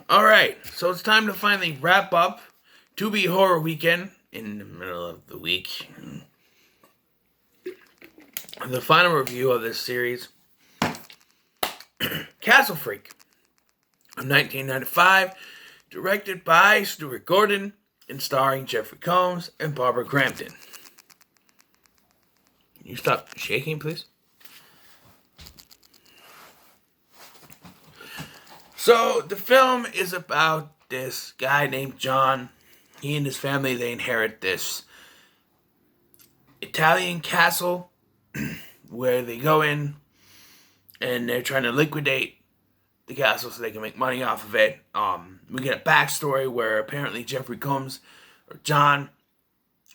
Alright, so it's time to finally wrap up Tubi Horror Weekend in the middle of the week. The final review of this series, Castle Freak, of 1995, directed by Stuart Gordon and starring Jeffrey Combs and Barbara Crampton. Can you stop shaking, please? So, the film is about this guy named John. He and his family, they inherit this Italian castle where they go in and they're trying to liquidate the castle so they can make money off of it. We get a backstory where apparently Jeffrey Combs, or John,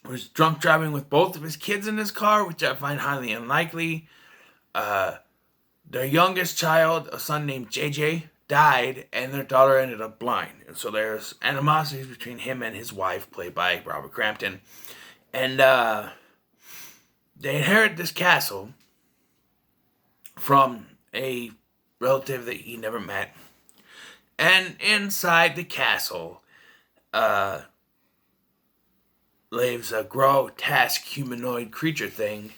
was drunk driving with both of his kids in his car, which I find highly unlikely. Their youngest child, a son named JJ, died, and their daughter ended up blind. And so there's animosities between him and his wife, played by Barbara Crampton. And they inherit this castle from a relative that he never met. And inside the castle lives a grotesque humanoid creature thing.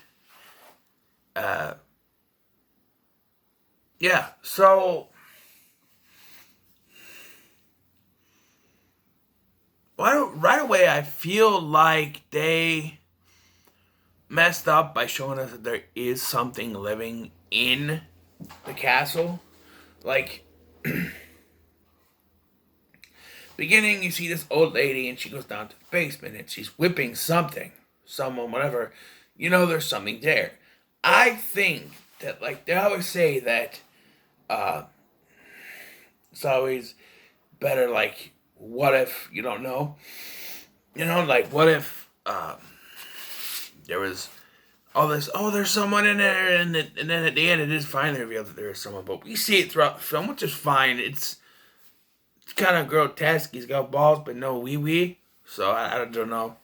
So right away I feel like they messed up by showing us that there is something living in the castle. Like, beginning, you see this old lady and she goes down to the basement and she's whipping someone, whatever. You know there's something there. I think that, like, they always say that it's always better, like, what if you don't know? You know, like, what if there was all this, there's someone in there, and then at the end it is finally revealed that there is someone, but we see it throughout the film, which is fine. It's kind of grotesque. He's got balls, but no wee-wee, so I don't know.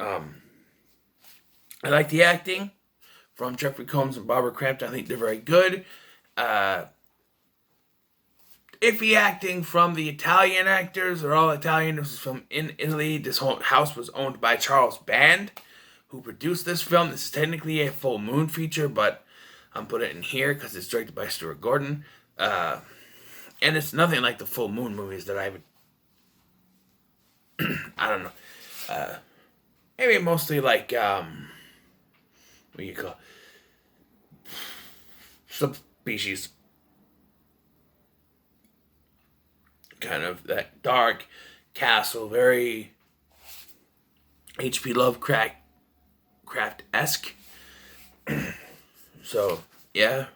I like the acting from Jeffrey Combs and Barbara Crampton. I think they're very good. Iffy acting from the Italian actors. They're all Italian. This is from in Italy. This whole house was owned by Charles Band, who produced this film. This is technically a full moon feature, but I'm putting it in here because it's directed by Stuart Gordon. And it's nothing like the full moon movies that I would... I don't know. Maybe mostly like, what do you call it? Subspecies. Kind of that dark castle, very H.P. Lovecraft-esque. So, yeah.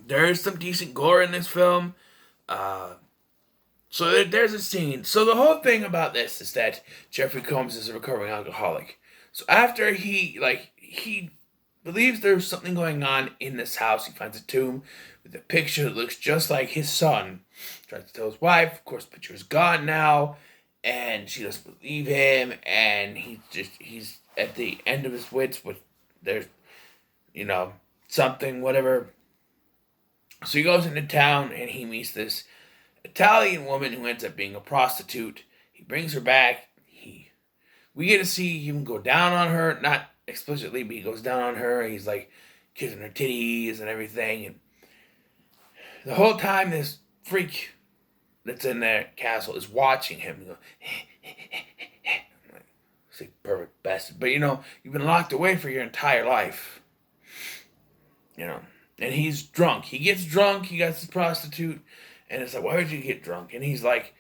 There is some decent gore in this film. So there's a scene. So the whole thing about this is that Jeffrey Combs is a recovering alcoholic. So after he believes there's something going on in this house, he finds a tomb with a picture that looks just like his son. Tries to tell his wife. Of course, the picture is gone now, and she doesn't believe him, and he's at the end of his wits with there's, something, whatever. So he goes into town, and he meets this Italian woman who ends up being a prostitute. He brings her back. We get to see him go down on her, not explicitly, but he goes down on her. He's like kissing her titties and everything, and the whole time this freak that's in that castle is watching him. He goes, it's like perfect bastard. But you've been locked away for your entire life. And he's drunk. He gets drunk. He got this prostitute, and it's like, why would you get drunk? And he's like,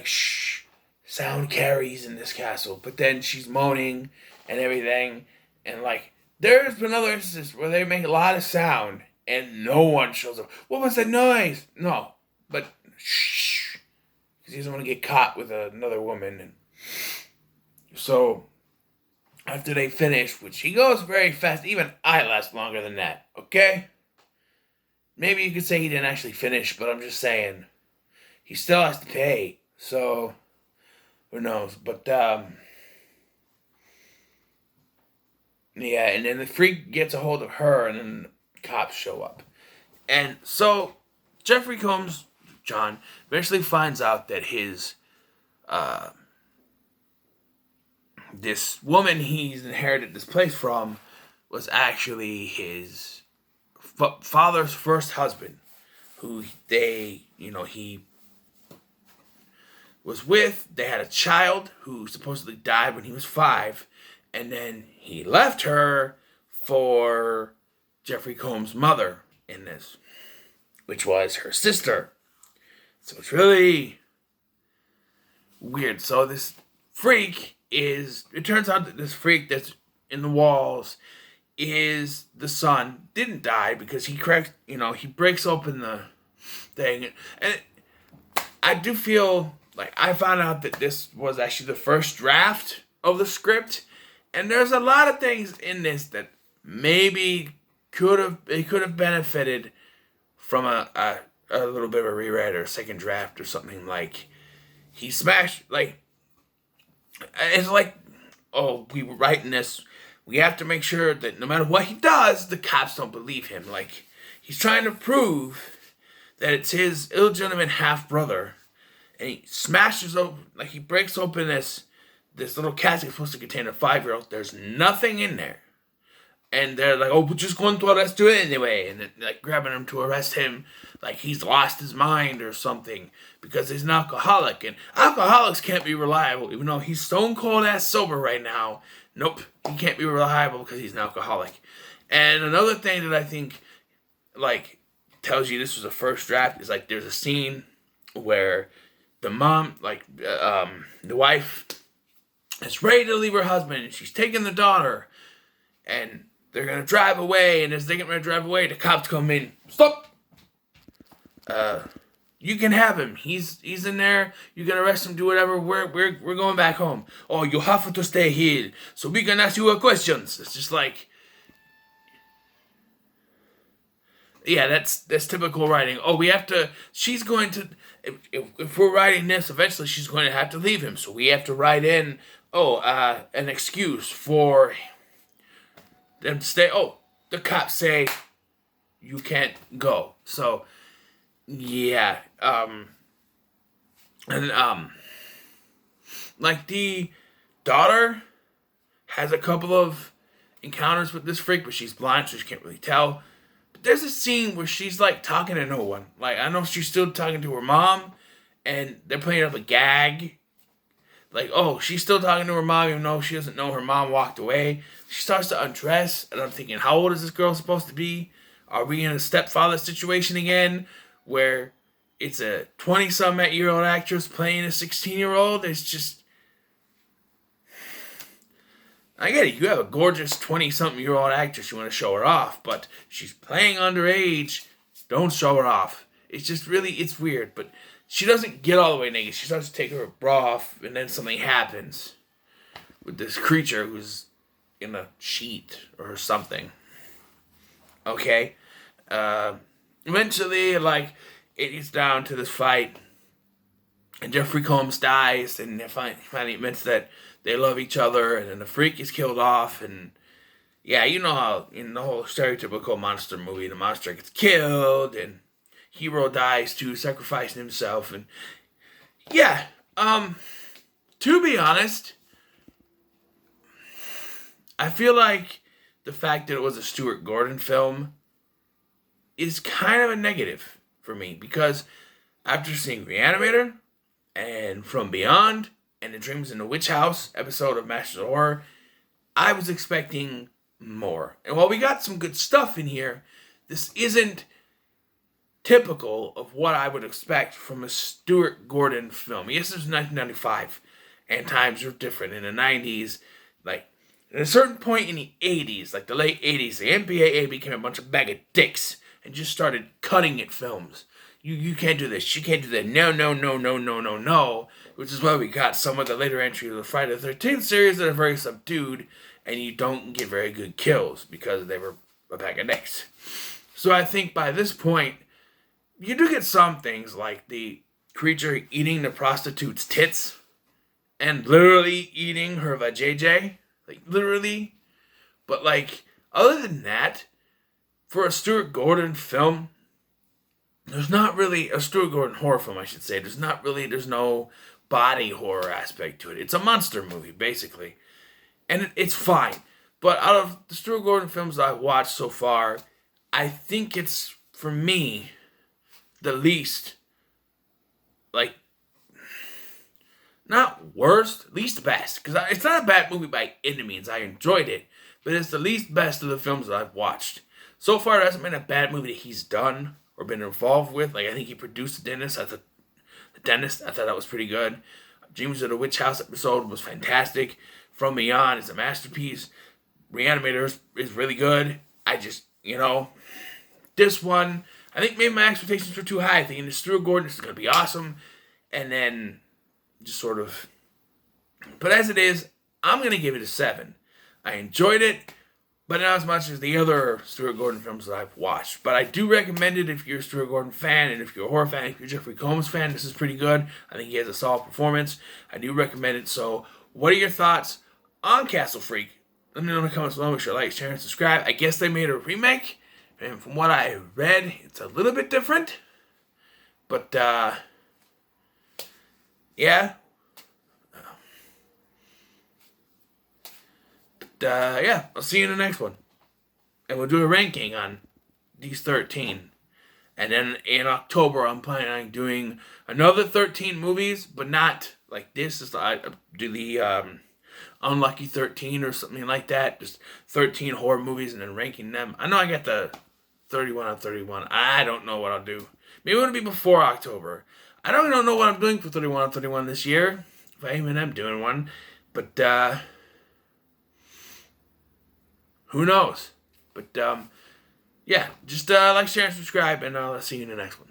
shh, sound carries in this castle. But then she's moaning and everything, and like, there's been other instances where they make a lot of sound and no one shows up. What was that noise? No, but shh, because he doesn't want to get caught with another woman. And so after they finish, which he goes very fast, even I last longer than that. Okay, maybe you could say he didn't actually finish, but I'm just saying he still has to pay. So who knows? But yeah, and then the freak gets a hold of her, and then the cops show up. And so Jeffrey Combs, John, eventually finds out that his this woman he's inherited this place from was actually his father's first husband, who he was with. They had a child who supposedly died when he was 5, and then he left her for Jeffrey Combs' mother in this, which was her sister. So it's really weird. So this freak it turns out that this freak that's in the walls is the son. Didn't die because he he breaks open the thing. And I do feel like I found out that this was actually the first draft of the script. And there's a lot of things in this that maybe could have benefited from a little bit of a rewrite or a second draft or something. Like he smashed, like, it's like, oh, we were writing this. We have to make sure that no matter what he does, the cops don't believe him. Like, he's trying to prove that it's his illegitimate half-brother. And he smashes open, like, he breaks open this little casket supposed to contain a 5-year-old. There's nothing in there. And they're like, oh, we're just going to arrest you anyway. And they're, like, grabbing him to arrest him like he's lost his mind or something because he's an alcoholic. And alcoholics can't be reliable, even though he's stone cold ass sober right now. Nope, he can't be reliable because he's an alcoholic. And another thing that I think, like, tells you this was a first draft is, like, there's a scene where the mom, like, the wife is ready to leave her husband, and she's taking the daughter, and they're going to drive away, and as they get ready to drive away, the cops come in. Stop! You can have him. He's in there. You can arrest him, do whatever. We're going back home. Oh, you have to stay here, so we can ask you questions. It's just like, yeah, that's typical writing. Oh, we have to. She's going to. If we're writing this, eventually she's going to have to leave him. So we have to write in. An excuse for them to stay. Oh, the cops say you can't go. So. Yeah, like the daughter has a couple of encounters with this freak, but she's blind, so she can't really tell. But there's a scene where she's like talking to no one. Like, I know she's still talking to her mom, and they're playing up a gag. Like, oh, she's still talking to her mom, even though she doesn't know her mom walked away. She starts to undress, and I'm thinking, how old is this girl supposed to be? Are we in a stepfather situation again? Where it's a 20-some-year-old actress playing a 16-year-old. It's just, I get it. You have a gorgeous 20-something-year-old actress. You want to show her off, but she's playing underage. Don't show her off. It's just really, it's weird. But she doesn't get all the way naked. She starts to take her bra off, and then something happens with this creature who's in a sheet or something. Okay? Eventually, like, it gets down to this fight, and Jeffrey Combs dies, and they finally admits that they love each other, and then the freak is killed off, and yeah, you know how in the whole stereotypical monster movie, the monster gets killed, and hero dies too, sacrificing himself, and yeah, to be honest, I feel like the fact that it was a Stuart Gordon film is kind of a negative for me, because after seeing Reanimator and From Beyond and the Dreams in the Witch House episode of Masters of Horror, I was expecting more. And while we got some good stuff in here, this isn't typical of what I would expect from a Stuart Gordon film. Yes, it was 1995, and times were different. In the 90s, like, at a certain point in the 80s, like the late 80s, the MPAA became a bunch of bag of dicks and just started cutting at films. You can't do this. You can't do that. No. Which is why we got some of the later entries of the Friday the 13th series that are very subdued, and you don't get very good kills because they were a bag of dicks. So I think by this point, you do get some things like the creature eating the prostitute's tits and literally eating her vajayjay. Like, literally. But, like, other than that, for a Stuart Gordon film, there's not really a Stuart Gordon horror film, I should say. There's no body horror aspect to it. It's a monster movie, basically. And it's fine. But out of the Stuart Gordon films that I've watched so far, I think it's, for me, the least, like, not worst, least best. Because it's not a bad movie by any means. I enjoyed it. But it's the least best of the films that I've watched. So far, it hasn't been a bad movie that he's done or been involved with. Like, I think he produced The Dentist. I thought that was pretty good. Dreams of the Witch House episode was fantastic. From Beyond is a masterpiece. Reanimator is really good. I just, this one, I think maybe my expectations were too high. Thinking this Stuart Gordon is going to be awesome. And then just sort of. But as it is, I'm going to give it a 7. I enjoyed it, but not as much as the other Stuart Gordon films that I've watched. But I do recommend it if you're a Stuart Gordon fan, and if you're a horror fan, if you're a Jeffrey Combs fan, this is pretty good. I think he has a solid performance. I do recommend it. So, what are your thoughts on Castle Freak? Let me know in the comments below. Make sure to like, share, and subscribe. I guess they made a remake, and from what I read, it's a little bit different. But, yeah. Yeah, I'll see you in the next one. And we'll do a ranking on these 13. And then in October, I'm planning on doing another 13 movies, but not like this. I do the Unlucky 13 or something like that. Just 13 horror movies and then ranking them. I know I got the 31 on 31. I don't know what I'll do. Maybe it'll be before October. I don't know what I'm doing for 31 on 31 this year. If I even am doing one. But, who knows? But, yeah, just like, share, and subscribe, and I'll see you in the next one.